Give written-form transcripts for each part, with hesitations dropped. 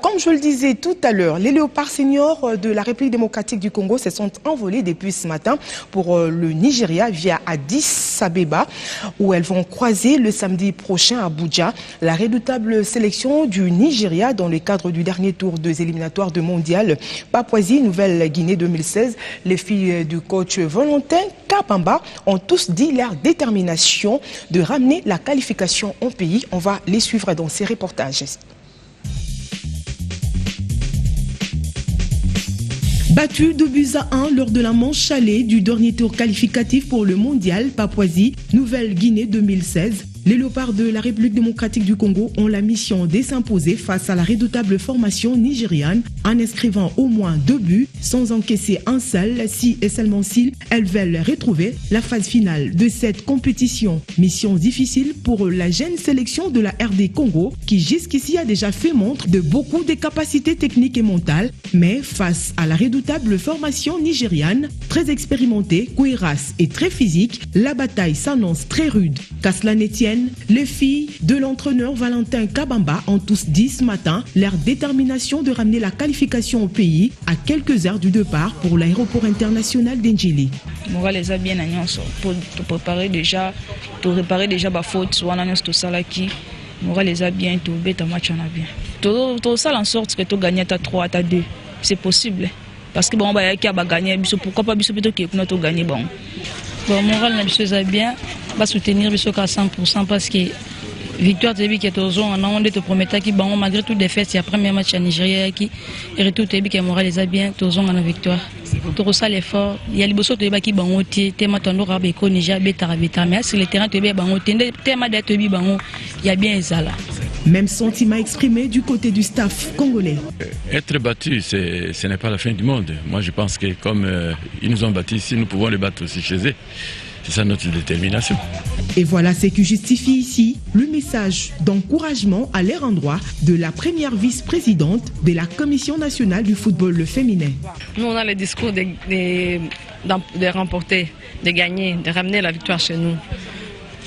Comme je le disais tout à l'heure, les léopards seniors de la République démocratique du Congo se sont envolés depuis ce matin pour le Nigeria via Addis Abeba, où elles vont croiser le samedi prochain à Abuja la redoutable sélection du Nigeria dans le cadre du dernier tour des éliminatoires de mondial Papouasie-Nouvelle-Guinée 2016. Les filles du coach Valentin Kabamba ont tous dit leur détermination de ramener la qualification au pays. On va les suivre dans ces reportages. Battu 2-1 lors de la manche allée du dernier tour qualificatif pour le mondial Papouasie-Nouvelle-Guinée 2016, les léopards de la République démocratique du Congo ont la mission de s'imposer face à la redoutable formation nigériane en inscrivant au moins 2 buts sans encaisser un seul, si et seulement si elles veulent retrouver la phase finale de cette compétition. Mission difficile pour la jeune sélection de la RD Congo qui jusqu'ici a déjà fait montre de beaucoup de capacités techniques et mentales, mais face à la redoutable formation nigériane, très expérimentée, cohérente et très physique, la bataille s'annonce très rude. Qu'à cela ne tienne, les filles de l'entraîneur Valentin Kabamba ont tous dit ce matin leur détermination de ramener la qualification au pays à quelques heures du départ pour l'aéroport international d'Ndjili. On les a bien pour préparer déjà, pour réparer déjà ma faute, on a tout ça là qui, on les a bien, tout bête un match on a bien. Tout ça en sorte que tu gagnes à 3 à 2, c'est possible. Parce que bon, bah qui a gagné, pourquoi pas plutôt que nous avons gagné bon. Bon, moral n'a bien, va soutenir Bissot à 100% parce que victoire de qui est aux zones, on a te promettait qui bon malgré tout défaite, c'est le premier match à Nigeria qui et retour de qui moral les a bien, aux zones en victoire. Tout ça l'effort, il y a les Bissot de qui bon ôté, thème ton rabe ko Niger beta mais sur le terrain de bon ôté, thème d'être bi bon, il y a bien ça là. Même sentiment exprimé du côté du staff congolais. Être battu, ce n'est pas la fin du monde. Moi, je pense que comme ils nous ont battus ici, nous pouvons les battre aussi chez eux. C'est ça notre détermination. Et voilà ce qui justifie ici le message d'encouragement à leur endroit de la première vice-présidente de la Commission nationale du football féminin. Nous, on a le discours de remporter, de gagner, de ramener la victoire chez nous.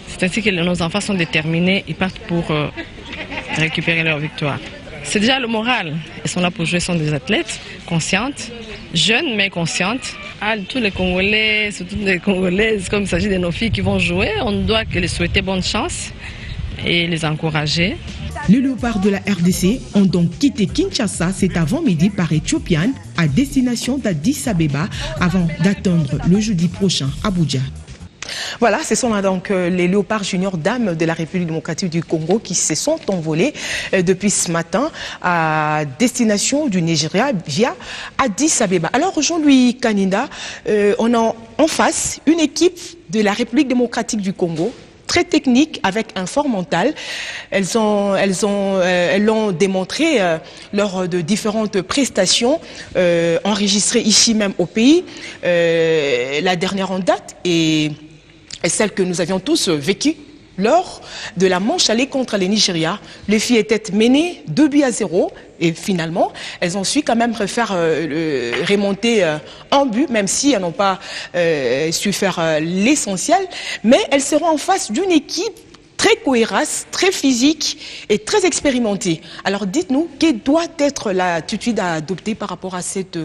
C'est ainsi que nos enfants sont déterminés, ils partent pour récupérer leur victoire. C'est déjà le moral. Ils sont là pour jouer, sont des athlètes conscientes, jeunes mais conscientes. Tous les Congolais, surtout les Congolaises, comme il s'agit de nos filles qui vont jouer, on ne doit que les souhaiter bonne chance et les encourager. Les léopards de la RDC ont donc quitté Kinshasa cet avant-midi par Éthiopienne à destination d'Addis Abeba avant d'attendre le jeudi prochain à Abuja. Voilà, ce sont là donc les léopards juniors dames de la République démocratique du Congo qui se sont envolés depuis ce matin à destination du Nigeria via Addis Abeba. Alors aujourd'hui, Kaninda, on a en face une équipe de la République démocratique du Congo très technique avec un fort mental. Elles l'ont démontré lors de différentes prestations enregistrées ici même au pays. La dernière en date est celle que nous avions tous vécue lors de la manche allée contre les Nigeria. Les filles étaient menées 2-0 et finalement, elles ont su quand même refaire remonter un but, même si elles n'ont pas su faire l'essentiel. Mais elles seront en face d'une équipe très cohérente, très physique et très expérimentée. Alors dites-nous, quelle doit être l'attitude à adopter par rapport à cette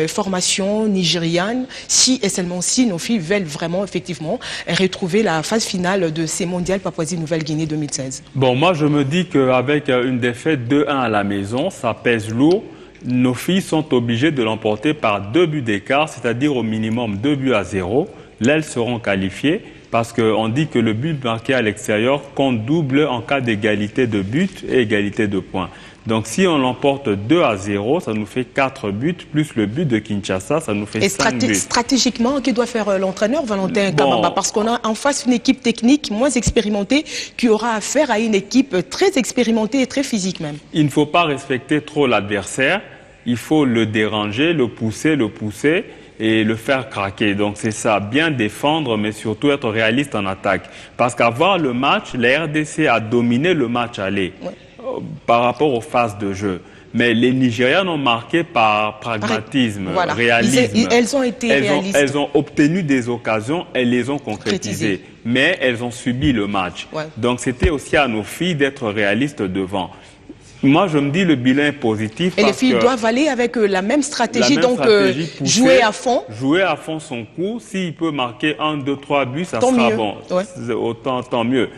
formation nigériane, si et seulement si nos filles veulent vraiment effectivement retrouver la phase finale de ces mondiales Papouasie-Nouvelle-Guinée 2016? Bon, moi je me dis qu'avec une défaite 2-1 à la maison, ça pèse lourd. Nos filles sont obligées de l'emporter par 2 buts d'écart, c'est-à-dire au minimum 2-0. Là, elles seront qualifiées. Parce qu'on dit que le but marqué à l'extérieur compte double en cas d'égalité de buts et égalité de points. Donc si on l'emporte 2-0, ça nous fait 4 buts, plus le but de Kinshasa, ça nous fait 5 buts. Stratégiquement, que doit faire l'entraîneur Valentin Kabamba? Parce qu'on a en face une équipe technique moins expérimentée qui aura affaire à une équipe très expérimentée et très physique même. Il ne faut pas respecter trop l'adversaire, il faut le déranger, le pousser et le faire craquer. Donc c'est ça, bien défendre, mais surtout être réaliste en attaque. Parce qu'avant le match, la RDC a dominé le match aller par rapport aux phases de jeu. Mais les Nigérians ont marqué par pragmatisme, réalisme. Elles ont été réalistes. Elles ont obtenu des occasions, elles les ont concrétisées. Mais elles ont subi le match. Donc c'était aussi à nos filles d'être réalistes devant. Moi, je me dis le bilan est positif. Et les filles doivent aller avec la même stratégie, jouer à fond. Jouer à fond son coup. S'il peut marquer 1, 2, 3 buts, ça sera bon. Ouais. Tant mieux.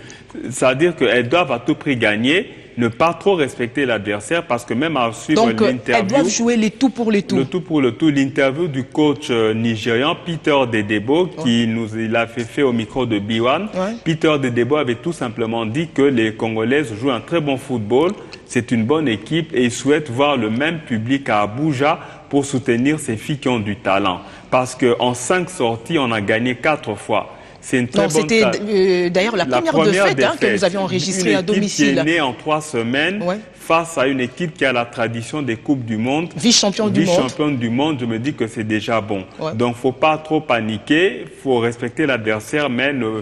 C'est-à-dire qu'elles doivent à tout prix gagner, ne pas trop respecter l'adversaire, parce que même à suivre l'interview... elles doivent jouer les tout pour les tout. Le tout pour le tout. L'interview du coach nigérian, Peter Dedebo, il a fait au micro de B1. Ouais. Peter Dedebo avait tout simplement dit que les Congolaises jouent un très bon football. C'est une bonne équipe et il souhaite voir le même public à Abuja pour soutenir ces filles qui ont du talent. Parce qu'en 5 sorties, on a gagné 4 fois. C'est une très bonne... C'était d'ailleurs la première défaite que nous avions enregistrée à domicile. Une équipe qui est née en 3 semaines face à une équipe qui a la tradition des Coupes du Monde. Vice-championne du monde, je me dis que c'est déjà bon. Ouais. Donc, il ne faut pas trop paniquer, il faut respecter l'adversaire, mais il ne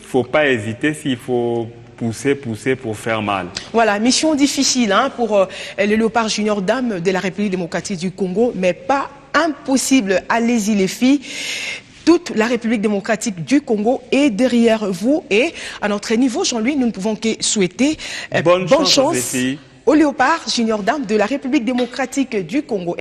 faut pas hésiter s'il faut... pousser pour faire mal. Voilà, mission difficile pour les Léopards Junior Dames de la République démocratique du Congo, mais pas impossible. Allez-y les filles. Toute la République démocratique du Congo est derrière vous. Et à notre niveau, Jean-Louis, nous ne pouvons que souhaiter bonne chance aux Léopards Junior Dames de la République démocratique du Congo.